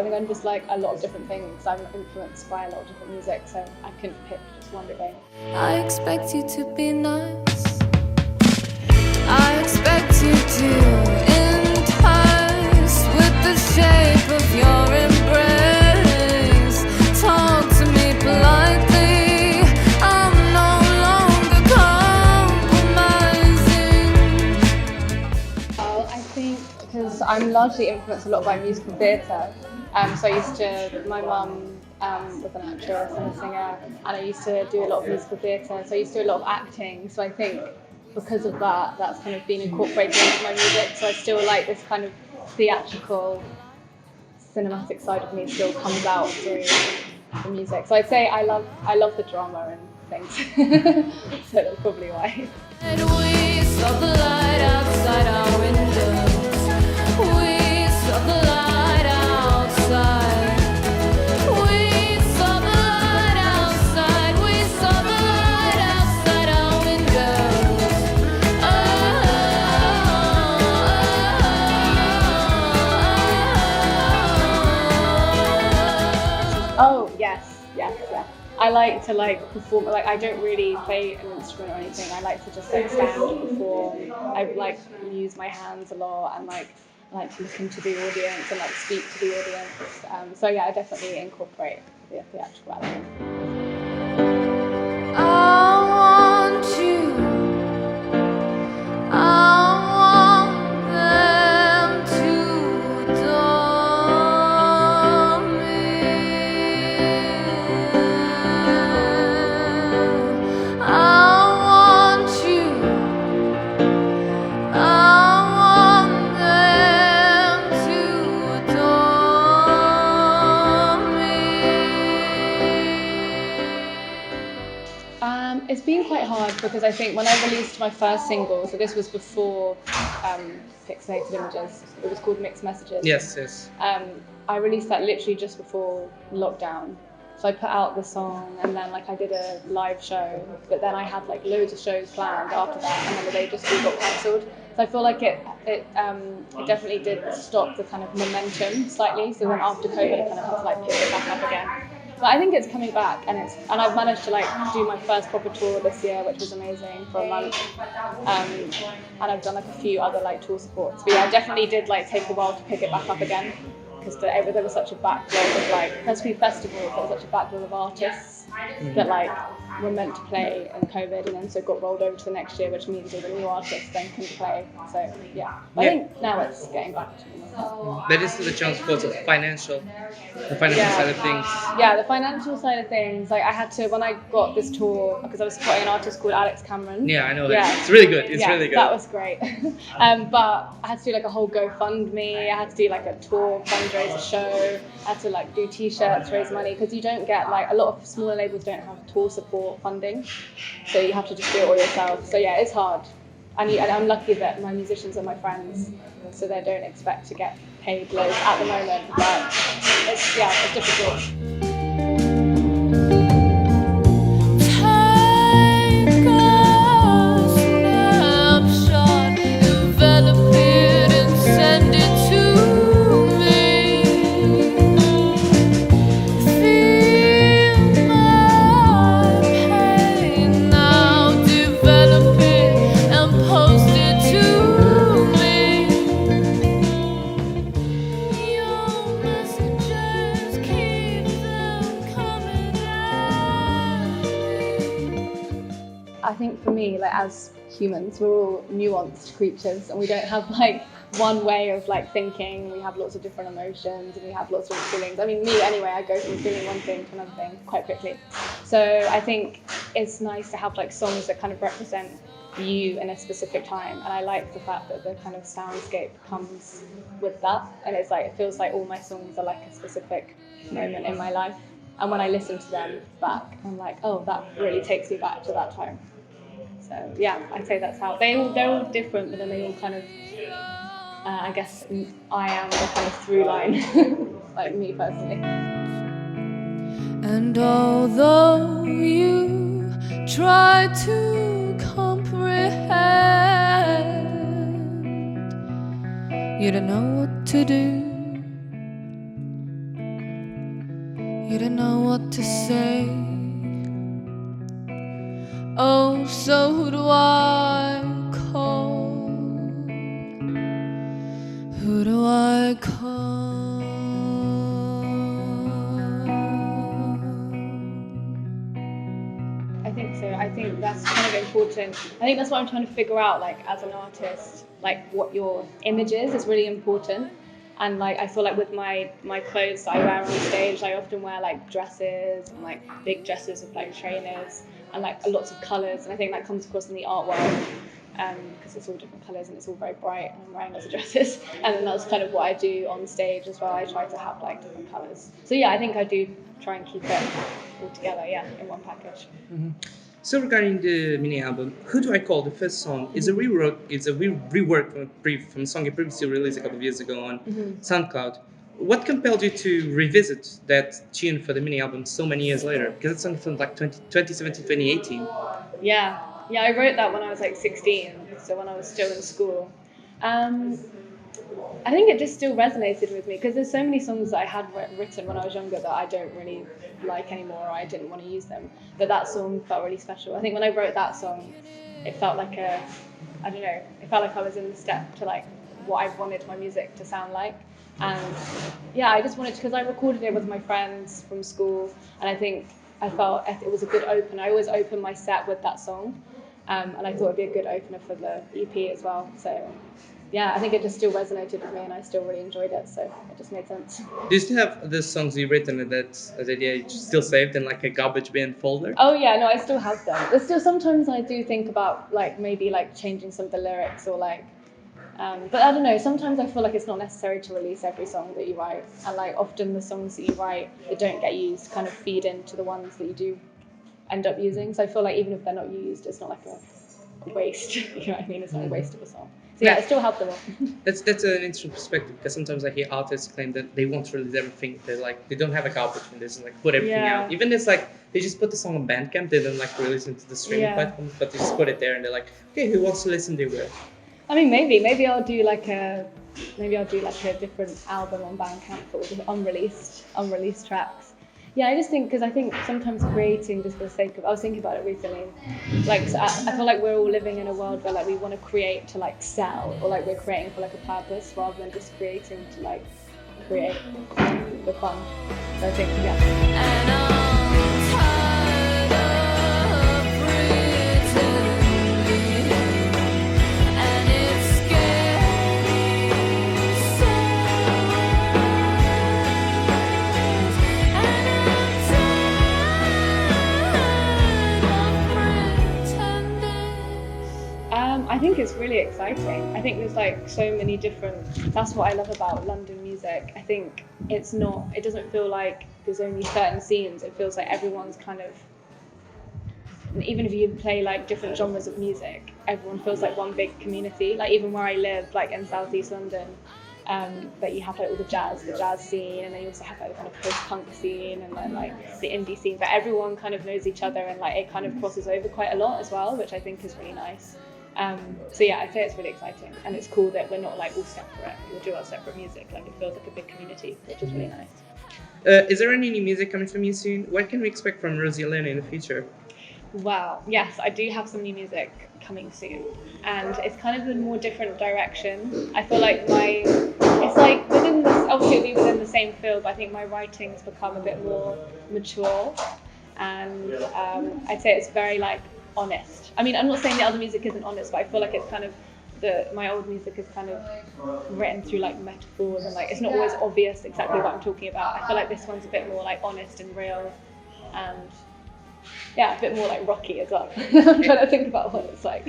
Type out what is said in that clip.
think I'm just like a lot of different things. I'm influenced by a lot of different music, so I couldn't pick just one thing. I expect you to be nice. I expect you to entice with the shape of your embrace. Talk to me politely. I'm no longer compromising. Well, I think because I'm largely influenced a lot by musical theatre. So I used to, my mum was an actress and a singer, and I used to do a lot of musical theatre, so I used to do a lot of acting. So I think because of that, that's kind of been incorporated into my music. So I still like this kind of theatrical, cinematic side of me still comes out through the music. So I'd say I love the drama and things. So that's probably why. And we saw the light outside our windows. We saw the light outside. We saw the light outside. We saw the light outside our windows. Oh yes. I like to perform. Like I don't really play an instrument or anything. I like to just stand and perform. I like use my hands a lot and I like to listen to the audience and speak to the audience. So yeah, I definitely incorporate the theatrical element. I want you. I want them to adore me. I want you. I want them to adore me. It's been quite hard because I think when I released my first single, so this was before Pixelated Images, it was called Mixed Messages. Yes. I released that literally just before lockdown. So I put out the song and then I did a live show, but then I had loads of shows planned after that and then they just all got cancelled. So I feel like it definitely did stop the kind of momentum slightly. So then after COVID, I kind of had to pick it back up again. But I think it's coming back, and I've managed to do my first proper tour this year, which was amazing for a month. And I've done a few other tour supports. But yeah, I definitely did take a while to pick it back up again because there was such a backlog of especially festivals. There was such a backlog of artists that were meant to play in COVID, and then so got rolled over to the next year, which means all the new artists then can play. So yeah, I think now it's getting back to normal. But this is the chance for the financial side of things. Yeah, the financial side of things. I had to, when I got this tour, because I was supporting an artist called Alex Cameron. Yeah, I know. Yeah. It's really good. It's really good. That was great. But I had to do a whole GoFundMe. I had to do a tour fundraiser show. I had to do t-shirts, raise money, because you don't get a lot of smaller labels don't have tour support funding, so you have to just do it all yourself. So yeah, it's hard. And I'm lucky that my musicians are my friends, so they don't expect to get paid loads at the moment, but it's difficult. Take a snapshot, envelop it and send it to me. Feel my pain now, develop it and post it to me. Your messages, keep them coming at me. I think for me, as humans, we're all nuanced creatures, and we don't have one way of thinking. We have lots of different emotions, and we have lots of different feelings. I mean, me anyway, I go from feeling one thing to another thing quite quickly. So I think it's nice to have songs that kind of represent you in a specific time, and I like the fact that the kind of soundscape comes with that, and it's it feels like all my songs are a specific moment in my life, and when I listen to them back, I'm oh, that really takes me back to that time. So yeah, I'd say that's how they're all different, but then they all kind of I guess I am the kind of through line, me personally. And although you try to comprehend, you don't know what to do. You don't know what to say. Oh, so who do I call? Who do I call? I think so. I think that's kind of important. I think that's what I'm trying to figure out, like, as an artist, like, what your image is really important. And, like, I feel like with my clothes that I wear on stage, I often wear, like, dresses and, like, big dresses with, like, trainers and, like, lots of colours. And I think that comes across in the art world because it's all different colours and it's all very bright and I'm wearing lots of dresses. And then that's kind of what I do on stage as well. I try to have, like, different colours. So, yeah, I think I do try and keep it all together, in one package. Mm-hmm. So regarding the mini album, Who Do I Call? The first song is a rework. It's a rework from a song you previously released a couple of years ago on SoundCloud. What compelled you to revisit that tune for the mini album so many years later? Because it's something from like 2017, 2018. Yeah, I wrote that when I was like 16, so when I was still in school. I think it just still resonated with me because there's so many songs that I had written when I was younger that I don't really like anymore, or I didn't want to use them. But that song felt really special. I think when I wrote that song, it felt like it felt like I was in the step to like what I wanted my music to sound like. And yeah, I just wanted to, because I recorded it with my friends from school, and I think I felt it was a good open. I always open my set with that song, and I thought it'd be a good opener for the EP as well. So yeah, I think it just still resonated with me and I still really enjoyed it, so it just made sense. Do you still have the songs you've written that still saved in like a garbage bin folder? Oh yeah, no, I still have them. There's still sometimes I do think about like maybe like changing some of the lyrics or like, but I don't know, sometimes I feel like it's not necessary to release every song that you write, and like often the songs that you write that don't get used kind of feed into the ones that you do end up using. So I feel like even if they're not used, it's not like a waste, you know what I mean? It's not a waste of a song. So yeah, I still have them all. That's an interesting perspective, because sometimes I hear artists claim that they won't release everything. They don't have a garbage bin. They just like put everything out. Even it's like they just put the song on Bandcamp. They don't like release it to the streaming platforms, but they just put it there and they're like, okay, who wants to listen, they will. I mean, maybe I'll do like a different album on Bandcamp for unreleased tracks. Yeah, I just think, because I think sometimes creating just for the sake of, I was thinking about it recently, like, so I feel like we're all living in a world where like we want to create to like sell, or like we're creating for like a purpose rather than just creating to like create for fun. So I think, yeah. I think it's really exciting. I think there's like so many different, that's what I love about London music. I think it doesn't feel like there's only certain scenes. It feels like everyone's kind of, even if you play like different genres of music, everyone feels like one big community. Like even where I live, like in Southeast London, that you have like all the jazz scene, and then you also have like the kind of post-punk scene and then like the indie scene, but everyone kind of knows each other, and like it kind of crosses over quite a lot as well, which I think is really nice. So yeah, I'd say it's really exciting, and it's cool that we're not like all separate. We do our separate music. Like it feels like a big community, which is really nice. Is there any new music coming from you soon? What can we expect from Rosie Alena in the future? Wow, yes, I do have some new music coming soon, and it's kind of a more different direction. I feel like it's like within this, obviously it'll be within the same field, but I think my writing's become a bit more mature, and I'd say it's very like honest. I mean, I'm not saying the other music isn't honest, but I feel like it's kind of my old music is kind of written through like metaphors, and like it's not always obvious exactly what I'm talking about. I feel like this one's a bit more like honest and real, and yeah, a bit more like rocky as well. I'm trying to think about what it's like.